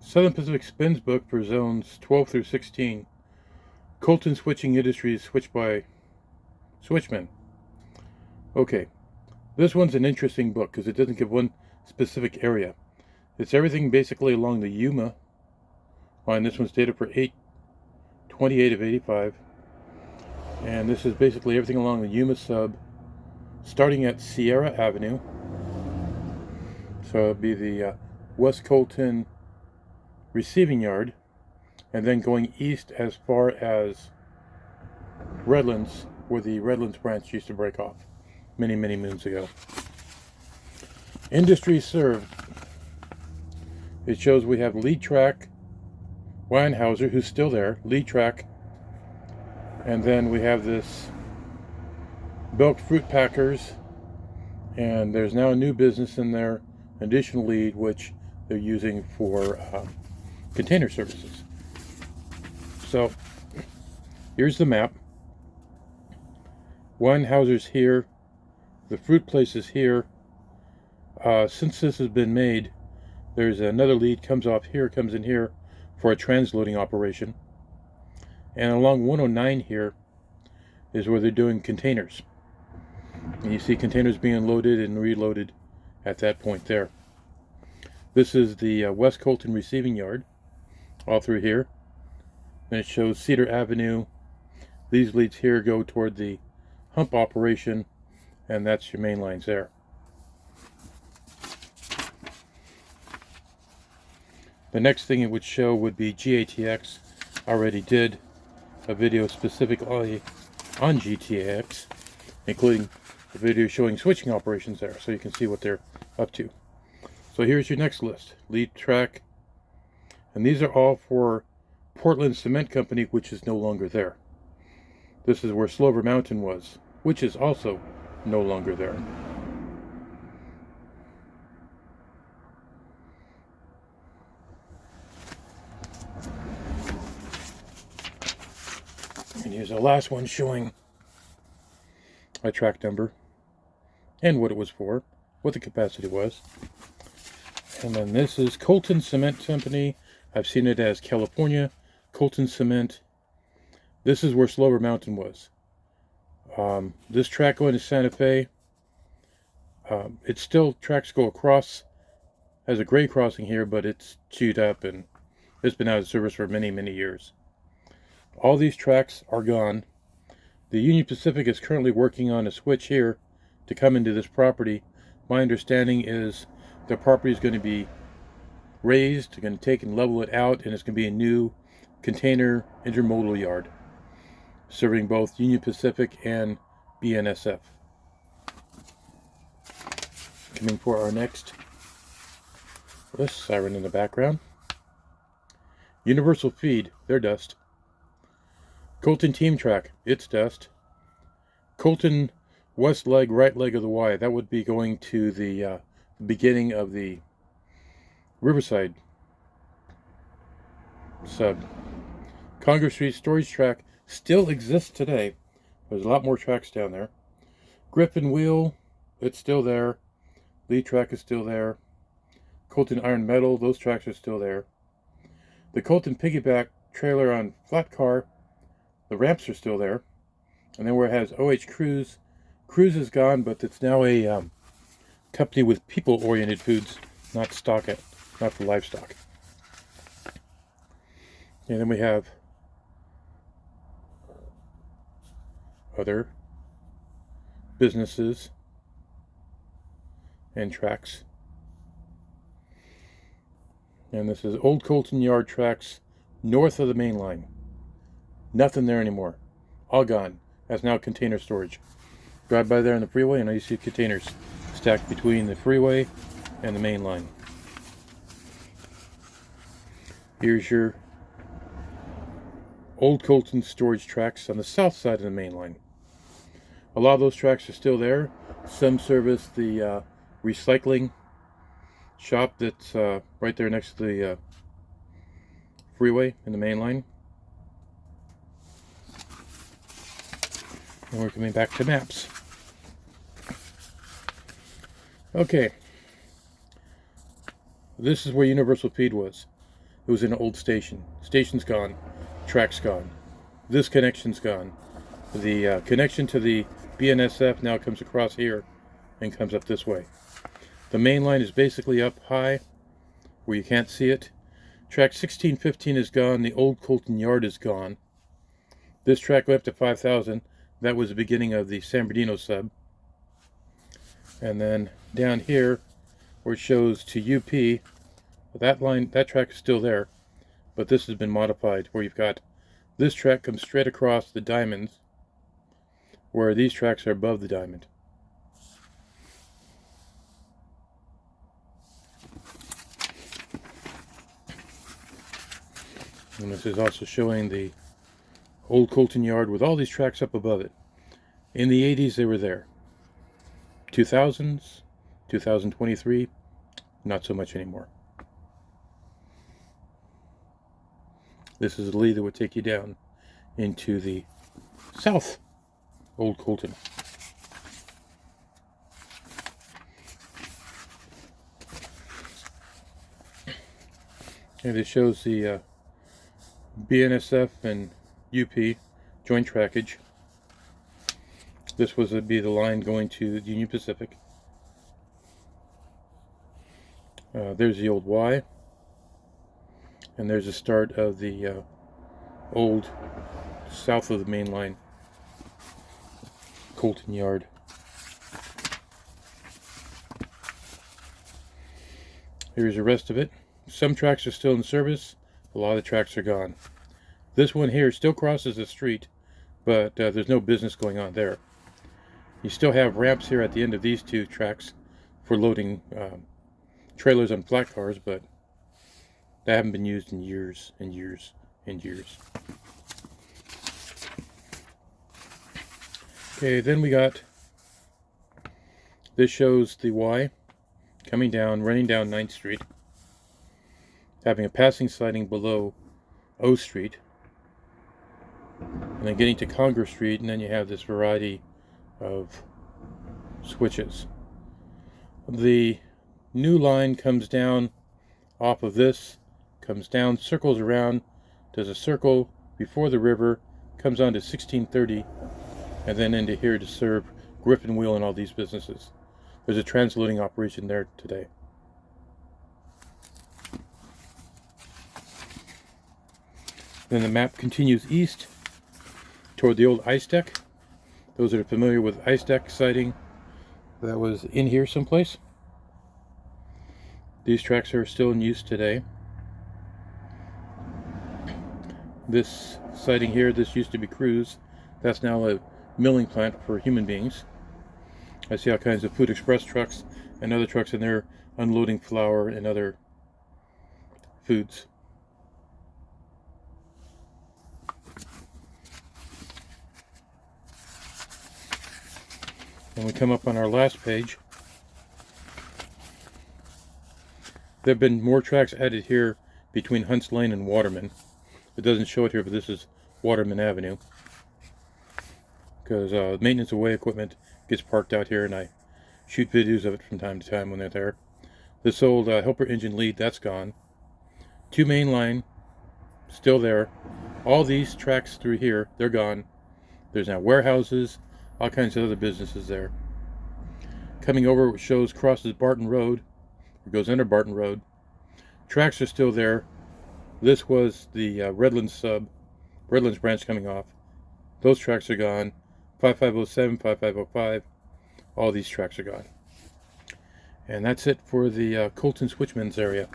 Southern Pacific spins book for zones 12 through 16. Colton switching industries switched by switchmen. Okay, this one's an interesting book because it doesn't give one specific area. It's everything basically along the Yuma line. This one's dated for 8/28 of 85. And this is basically everything along the Yuma Sub, starting at Sierra Avenue. So it'll be the West Colton Receiving Yard, and then going east as far as Redlands, where the Redlands branch used to break off many, many moons ago. Industry served. It shows we have Lead Track, Weinhauser, who's still there, Lead Track, and then we have this Belk Fruit Packers, and there's now a new business in there, additional lead, which they're using for container services. So here's the map. Weinhauser's here, the fruit place is here. Since this has been made, there's another lead comes off here, comes in here for a transloading operation. And along 109 here is where they're doing containers. And you see containers being loaded and reloaded at that point there. This is the West Colton Receiving Yard, all through here. And it shows Cedar Avenue. These leads here go toward the hump operation, and that's your main lines there. The next thing it would show would be GATX. I already did a video specifically on GTX, including a video showing switching operations there, so you can see what they're up to. So here's your next list. Lead Track. And these are all for Portland Cement Company, which is no longer there. This is where Slover Mountain was, which is also no longer there. And here's the last one showing a track number and what it was for, what the capacity was. And then this is Colton Cement Company. I've seen it as California, Colton Cement. This is where Slover Mountain was. This track going to Santa Fe, it's still, tracks go across, has a grade crossing here, but it's chewed up and it's been out of service for many, many years. All these tracks are gone. The Union Pacific is currently working on a switch here to come into this property. My understanding is the property is going to be raised, they're going to take and level it out, and it's going to be a new container intermodal yard serving both Union Pacific and BNSF. Coming for our next list, siren in the background. Universal Feed, their dust. Colton Team Track, its dust. Colton West Leg, right leg of the Y, that would be going to the beginning of the Riverside Sub. Congress Street Storage Track still exists today. There's a lot more tracks down there. Griffin Wheel, it's still there. Lead Track is still there. Colton Iron Metal, those tracks are still there. The Colton Piggyback trailer on flat car, the ramps are still there. And then where it has OH Cruise, Cruise is gone, but it's now a company with people-oriented foods, not for livestock. And then we have other businesses and tracks. And this is Old Colton Yard tracks north of the main line. Nothing there anymore. All gone. That's now container storage. Drive by there on the freeway and you see containers stacked between the freeway and the main line. Here's your Old Colton storage tracks on the south side of the main line. A lot of those tracks are still there. Some service the recycling shop that's right there next to the freeway in the main line. And we're coming back to maps. Okay. This is where Universal Feed was. It was an old station. Station's gone. Track's gone. This connection's gone. The connection to the BNSF now comes across here and comes up this way. The main line is basically up high where you can't see it. Track 1615 is gone. The Old Colton Yard is gone. This track went up to 5,000. That was the beginning of the San Bernardino Sub. And then down here where it shows to UP, that line, that track is still there, but this has been modified where you've got this track comes straight across the diamonds, where these tracks are above the diamond. And this is also showing the Old Colton Yard with all these tracks up above it. In the 80s they were there. 2000s, 2023, not so much anymore. This is the lead that would take you down into the south Old Colton. And it shows the BNSF and UP joint trackage. This was be the line going to Union Pacific. There's the old Y. And there's the start of the old south of the main line Colton Yard. Here's the rest of it. Some tracks are still in service. A lot of the tracks are gone. This one here still crosses the street, but there's no business going on there. You still have ramps here at the end of these two tracks for loading trailers on flat cars, but they haven't been used in years and years and years. Okay, then we got, this shows the Y coming down, running down 9th Street, having a passing siding below O Street, and then getting to Congress Street, and then you have this variety of switches. The new line comes down off of this, comes down, circles around, does a circle before the river, comes on to 1630, and then into here to serve Griffin Wheel and all these businesses. There's a transloading operation there today. Then the map continues east toward the old ice deck. Those that are familiar with ice deck siding, that was in here someplace. These tracks are still in use today. This siding here, this used to be Cruise. That's now a milling plant for human beings. I see all kinds of Food Express trucks and other trucks in there unloading flour and other foods. When we come up on our last page, there have been more tracks added here between Hunts Lane and Waterman. It doesn't show it here, but this is Waterman Avenue, because maintenance away equipment gets parked out here, and I shoot videos of it from time to time when they're there. This old helper engine lead, that's gone. 2 main line, still there. All these tracks through here, they're gone. There's now warehouses, all kinds of other businesses there. Coming over, it shows crosses Barton Road, it goes under Barton Road. Tracks are still there. This was the Redlands Sub, Redlands branch coming off. Those tracks are gone. 5507, 5505, all these tracks are gone. And that's it for the Colton Switchman's area.